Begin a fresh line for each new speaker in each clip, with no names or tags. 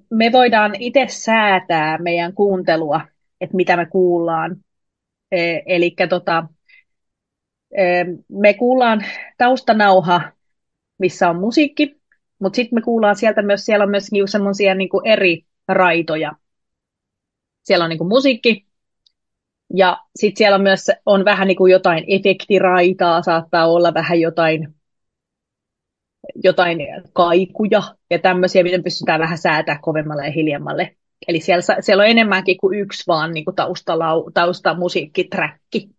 Me voidaan itse säätää meidän kuuntelua, että mitä me kuullaan. Eli me kuullaan taustanauha, missä on musiikki, mutta sitten me kuullaan sieltä myös, siellä on myös niinku semmoisia niinku eri raitoja. Siellä on niinku musiikki, ja sitten siellä on myös on vähän niinku jotain efektiraitaa, saattaa olla vähän jotain kaikuja ja tämmöisiä, miten pystytään vähän säätämään kovemmalle ja hiljemmalle. Eli siellä on enemmänkin kuin yksi vaan niin kuin taustamusiikkiträkki,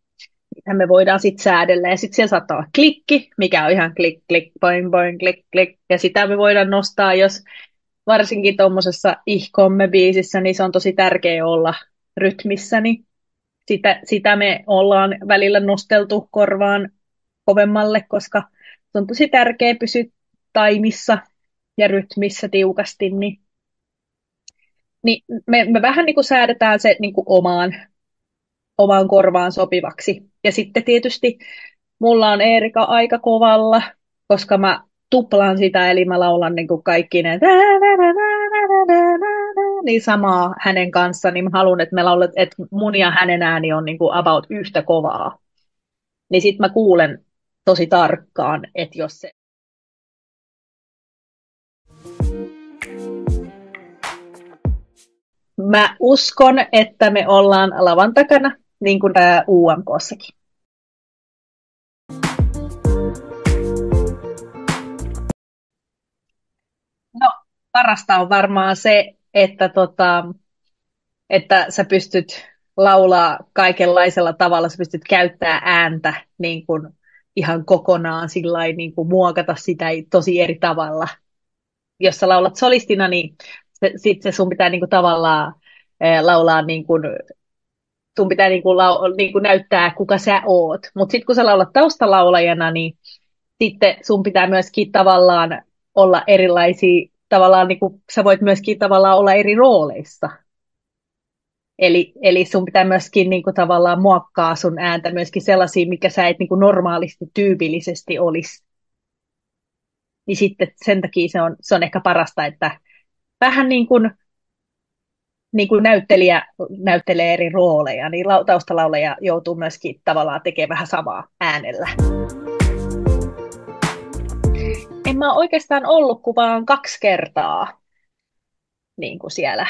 mitä me voidaan sitten säädellä. Ja sitten siellä saattaa olla klikki, mikä on ihan klik, klik, boing, boing, klik, klik. Ja sitä me voidaan nostaa, jos varsinkin tuommoisessa ihkomme-biisissä, niin se on tosi tärkeä olla rytmissä, niin sitä me ollaan välillä nosteltu korvaan kovemmalle, koska se on tosi tärkeä pysyä taimissa ja rytmissä tiukasti, niin me vähän niin kuin säädetään se niin kuin omaan korvaan sopivaksi. Ja sitten tietysti mulla on Eerika aika kovalla, koska mä tuplaan sitä, eli mä laulan niin kuin kaikki ne niin samaa hänen kanssaan, niin mä haluan, että me laulat, että mun ja hänen ääni on niin kuin about yhtä kovaa. Niin sit mä kuulen tosi tarkkaan, että jos se mä uskon, että me ollaan lavan takana, niin kuin UMKssakin. No, parasta on varmaan se, että sä pystyt laulaa kaikenlaisella tavalla, sä pystyt käyttää ääntä niin kuin ihan kokonaan sillain, niin kuin muokata sitä tosi eri tavalla. Jos sä laulat solistina, niin sit se sun pitää niin kuin tavallaan laulaa niin kuin sun pitää niinku näyttää, kuka sä oot. Mutta sitten kun sä laulat taustalaulajana, niin sitten sun pitää myöskin tavallaan olla erilaisia, tavallaan niinku, sä voit myöskin tavallaan olla eri rooleissa. Eli sun pitää myöskin niinku tavallaan muokkaa sun ääntä myöskin sellaisia, mikä sä et niinku normaalisti tyypillisesti olisi. Niin sitten sen takia se on ehkä parasta, että vähän niin kuin näyttelijä näyttelee eri rooleja, niin taustalaulaja joutuu myöskin tavallaan tekemään vähän samaa äänellä. En mä oikeastaan ollut kuin vaan 2 kertaa niin kuin siellä.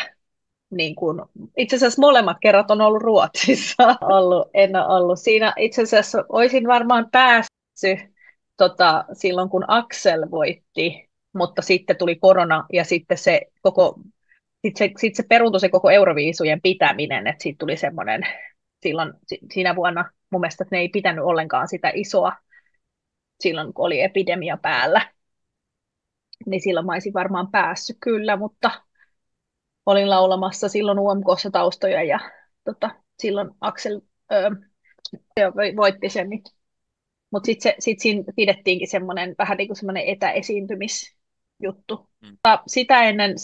Niin kuin, itse asiassa molemmat kerrat on ollut Ruotsissa. En ole ollut. Siinä itse asiassa olisin varmaan päässyt silloin, kun Axel voitti, mutta sitten tuli korona ja sitten se peruuntui se koko Euroviisujen pitäminen, että siitä tuli semmoinen silloin siinä vuonna mun mielestä, että ne ei pitänyt ollenkaan sitä isoa silloin, kun oli epidemia päällä. Niin silloin mä olisin varmaan päässyt kyllä, mutta olin laulamassa silloin UMKssa taustoja ja silloin Axel voitti sen. Niin. Mutta sitten siinä pidettiinkin semmoinen vähän niin kuin semmoinen etäesiintymisjuttu.
Mm.
Sitä ennen,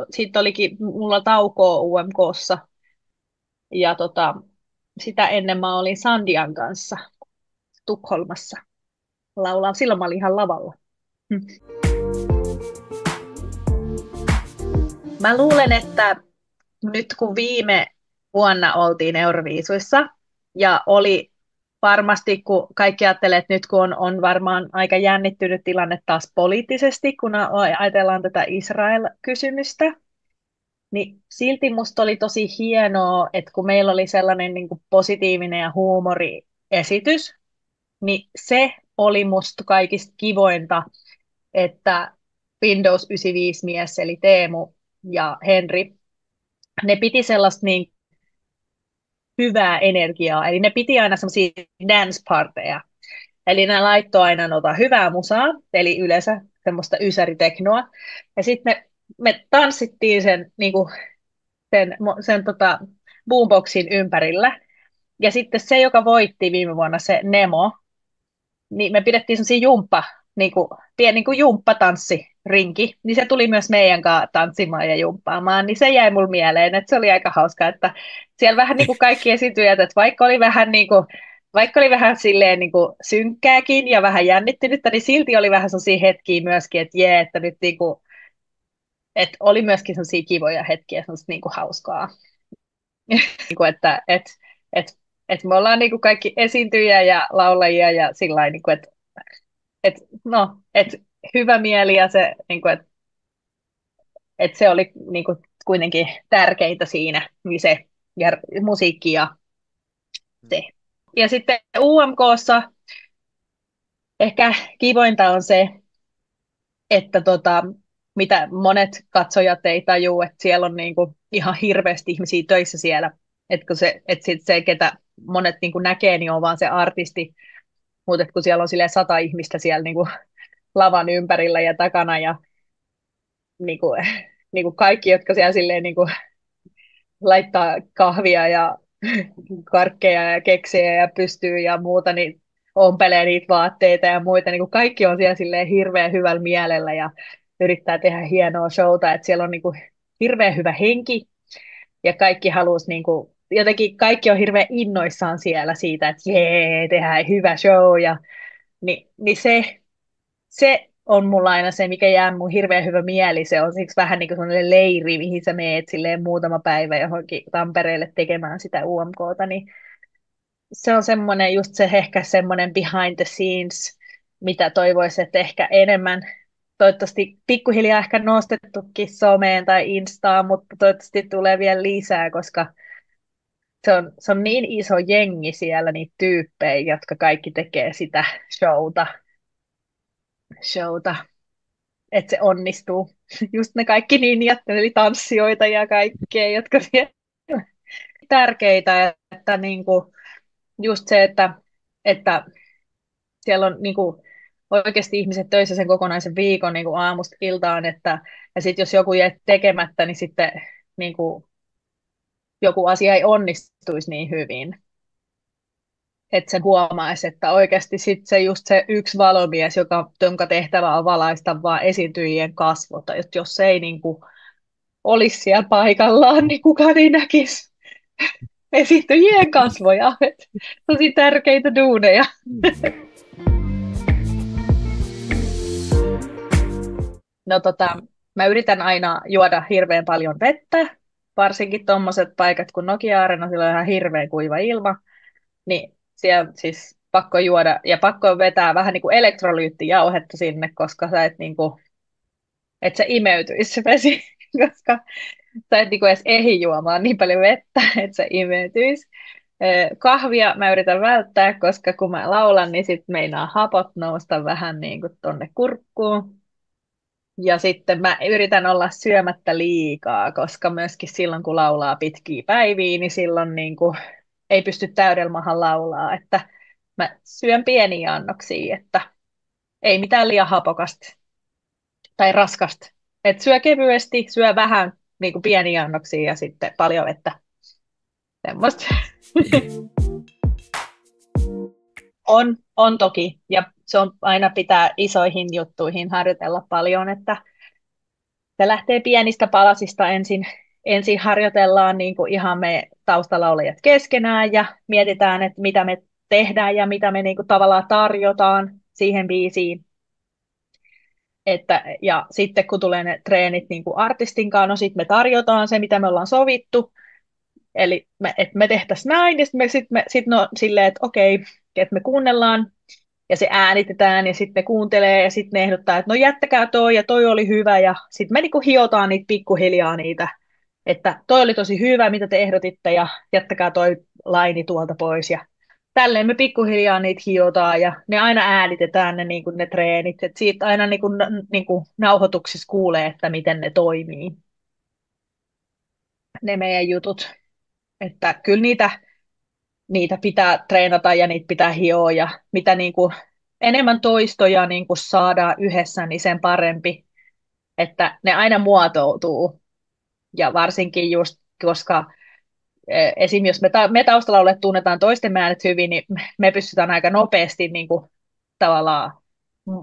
siitä olikin mulla taukoa UMKssa ja sitä ennen mä olin Sandian kanssa Tukholmassa laulaa. Silloin mä olin ihan lavalla. Mm. Mä luulen, että nyt kun viime vuonna oltiin Euroviisuissa ja oli varmasti, kun kaikki ajattelee, että nyt kun on varmaan aika jännittynyt tilanne taas poliittisesti, kun ajatellaan tätä Israel-kysymystä, niin silti musta oli tosi hienoa, että kun meillä oli sellainen niin kuin positiivinen ja huumoriesitys, niin se oli musta kaikista kivointa, että Windows 95 mies, eli Teemu ja Henri, ne piti sellaista niin hyvää energiaa, eli ne piti aina semmoisia dance-parteja. Eli ne laittoi aina hyvää musaa, eli yleensä semmoista ysäriteknoa. Ja sitten me tanssittiin sen boomboxin ympärillä. Ja sitten se, joka voitti viime vuonna, se Nemo, niin me pidettiin semmoisia pieni niin kuin jumppatanssirinki, niin se tuli myös meidän kanssa tanssimaan ja jumppaamaan, niin se jäi mulle mieleen, että se oli aika hauska, että siellä vähän niin kuin kaikki esiintyjät, että vaikka oli vähän silleen niin kuin synkkääkin ja vähän jännittynyttä, niin silti oli vähän sellaisia hetkiä myöskin, että jee, että nyt niin kuin et oli myöskin sellaisia kivoja hetkiä, sellaista niin kuin hauskaa. Niin kuin, että et, et me ollaan niin kuin kaikki esiintyjiä ja laulajia ja sillä lailla, niin kuin, et, no, et hyvä mieli ja se, niin kuin, et se oli niin kuin, kuitenkin tärkeintä siinä, niin se ja musiikki ja se. Ja sitten UMKssa ehkä kivointa on se, että mitä monet katsojat ei tajuu, että siellä on niinku ihan hirveästi ihmisiä töissä siellä. Että se, ketä monet niinku näkee, niin on vaan se artisti, mutta kun siellä on 100 ihmistä siellä niinku lavan ympärillä ja takana ja niinku, niinku kaikki, jotka siellä silleen niinku laittaa kahvia ja karkkeja ja keksejä ja pystyy ja muuta, niin ompelee niitä vaatteita ja muita. Niin kuin kaikki on siellä silleen hirveän hyvällä mielellä ja yrittää tehdä hienoa showta, että siellä on niin kuin hirveän hyvä henki ja kaikki haluaisi niin kuin, jotenkin kaikki on hirveän innoissaan siellä siitä, että jee, tehdään hyvä show ja niin se on mulla aina se, mikä jää mun hirveän hyvä mieli. Se on siksi vähän niin kuin sellainen leiri, mihin sä meet silleen muutama päivä johonkin Tampereelle tekemään sitä UMKta, niin se on semmoinen, just se ehkä semmoinen behind the scenes, mitä toivoisi, että ehkä enemmän, toivottavasti pikkuhiljaa ehkä nostettukin someen tai Instaan, mutta toivottavasti tulee vielä lisää, koska se on niin iso jengi siellä, niitä tyyppejä, jotka kaikki tekee sitä showta, että se onnistuu. Just ne kaikki ninjat, eli tanssijoita ja kaikkea, jotka siellä tärkeitä, että niinku, just se, että siellä on niinku, oikeasti ihmiset töissä sen kokonaisen viikon niinku aamusta iltaan, ja sitten jos joku jää tekemättä, niin sitten niinku, joku asia ei onnistuisi niin hyvin. Että sen huomaisi, että oikeasti sit se just se yksi valomies, jonka tehtävä on valaista vaan esiintyjien kasvot, että jos se ei niinku olisi siellä paikallaan, niin kukaan ei näkisi esiintyjien kasvoja. Et tosi tärkeitä duuneja. No mä yritän aina juoda hirveän paljon vettä, varsinkin tuommoiset paikat kuin Nokia-areena, sillä on ihan hirveän kuiva ilma, niin siellä siis pakko juoda ja pakko vetää vähän niin kuin elektrolyyttijauhetta sinne, koska sä et niin kuin, et se imeytyisi se vesi, koska sä et niin kuin edes ehdi juomaan niin paljon vettä, että se imeytyisi. Kahvia mä yritän välttää, koska kun mä laulan, niin sit meinaa hapot nousta vähän niin kuin tonne kurkkuun. Ja sitten mä yritän olla syömättä liikaa, koska myöskin silloin, kun laulaa pitkiä päiviä, niin silloin niin kuin ei pysty täydelmahan laulaa. Että mä syön pieniä annoksia, että ei mitään liian hapokasta tai raskasta. Et syö kevyesti, syö vähän niin kuin pieniä annoksia ja sitten paljon vettä. Semmosta. On toki, ja se on aina pitää isoihin juttuihin harjoitella paljon, että se lähtee pienistä palasista ensin harjoitellaan niin kuin ihan me taustalaulajat keskenään ja mietitään, että mitä me tehdään ja mitä me niin kuin tavallaan tarjotaan siihen biisiin. Ja sitten kun tulee ne treenit niin kuin artistin kanssa, no sitten me tarjotaan se, mitä me ollaan sovittu. Eli että me tehtäisiin näin, ja sitten no, silleen, että okei, että me kuunnellaan, ja se äänitetään, ja sitten ne kuuntelee, ja sitten ne ehdottaa, että no jättäkää toi, ja toi oli hyvä, ja sitten me niinku hiotaan niitä pikkuhiljaa niitä, että toi oli tosi hyvä, mitä te ehdotitte, ja jättäkää toi laini tuolta pois, ja tälleen me pikkuhiljaa niitä hiotaan, ja ne aina äänitetään ne, niinku, ne treenit, että siitä aina niinku nauhoituksissa kuulee, että miten ne toimii, ne meidän jutut, että kyllä niitä pitää treenata ja niitä pitää hioa ja mitä niin kuin enemmän toistoja niin kuin saadaan yhdessä, niin sen parempi, että ne aina muotoutuu. Ja varsinkin just, koska esim. Jos me taustalla tunnetaan toisten äänet hyvin, niin me pystytään aika nopeasti niin kuin, tavallaan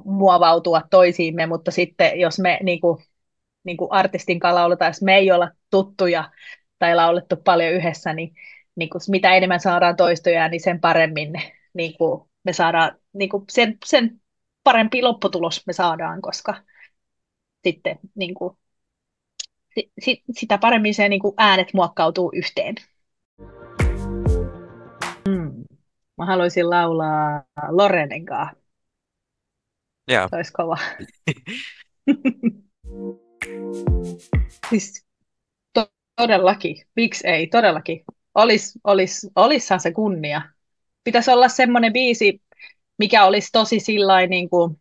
muovautua toisiimme, mutta sitten jos me niin kuin artistin kanssa lauletaan, jos me ei olla tuttuja tai laulettu paljon yhdessä, niin kuin mitä enemmän saadaan toistoja, niin sen paremmin niin kuin me saadaan, niin kuin sen parempi lopputulos me saadaan, koska sitten niin kuin, sitä paremmin se niin kuin äänet muokkautuu yhteen. Mm. Mä haluaisin laulaa Lorenen kanssa.
Joo.
Se olisi kova. Siis todellakin. Miksi ei? Todellakin. Olishan se kunnia. Pitäisi olla semmoinen biisi, mikä olisi tosi sillain, niin kuin,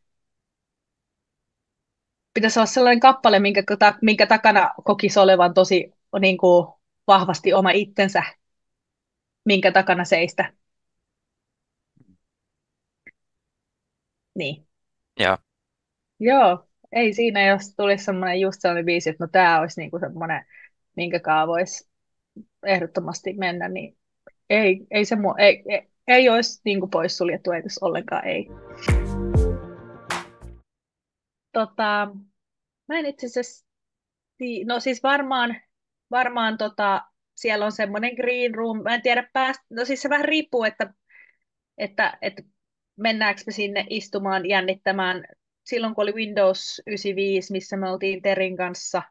pitäisi olla sellainen kappale, minkä takana kokisi olevan tosi niin kuin, vahvasti oma itsensä, minkä takana seistä. Niin.
Joo.
Joo, ei siinä, jos tulisi semmoinen just sellainen biisi, että no tämä olisi niinku semmoinen, minkä kaa voisi ehdottomasti mennä, niin ei olisi niinku poissuljettu, ei tässä ollenkaan, ei. Tota, mä en itse asiassa, no siis varmaan siellä on semmoinen green room, mä en tiedä no siis se vähän riippuu, että mennäänkö me sinne istumaan, jännittämään. Silloin kun oli Windows 95, missä me oltiin Terin kanssa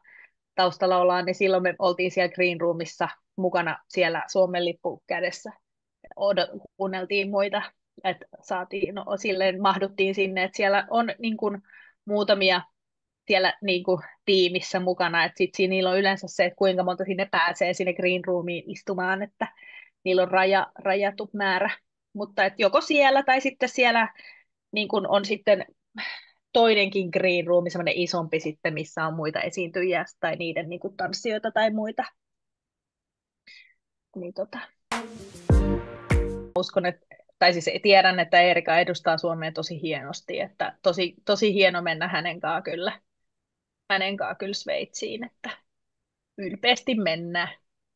taustalla ollaan, niin silloin me oltiin siellä Green Roomissa mukana siellä Suomen lippu kädessä. Kuunneltiin muita, että saatiin, no silleen mahduttiin sinne, että siellä on niin kuin, muutamia siellä niin kuin, tiimissä mukana, että sit siinä niillä on yleensä se, että kuinka monta sinne pääsee sinne Green Roomiin istumaan, että niillä on rajattu määrä, mutta et joko siellä tai sitten siellä niin kuin on sitten toinenkin green room, semmoinen isompi sitten, missä on muita esiintyjiä tai niiden niin kuin tanssijoita tai muita. Niin uskon, että, tai siis tiedän, että Erika edustaa Suomea tosi hienosti, että tosi hieno mennä hänen kanssa kyllä Sveitsiin, että ylpeästi mennään.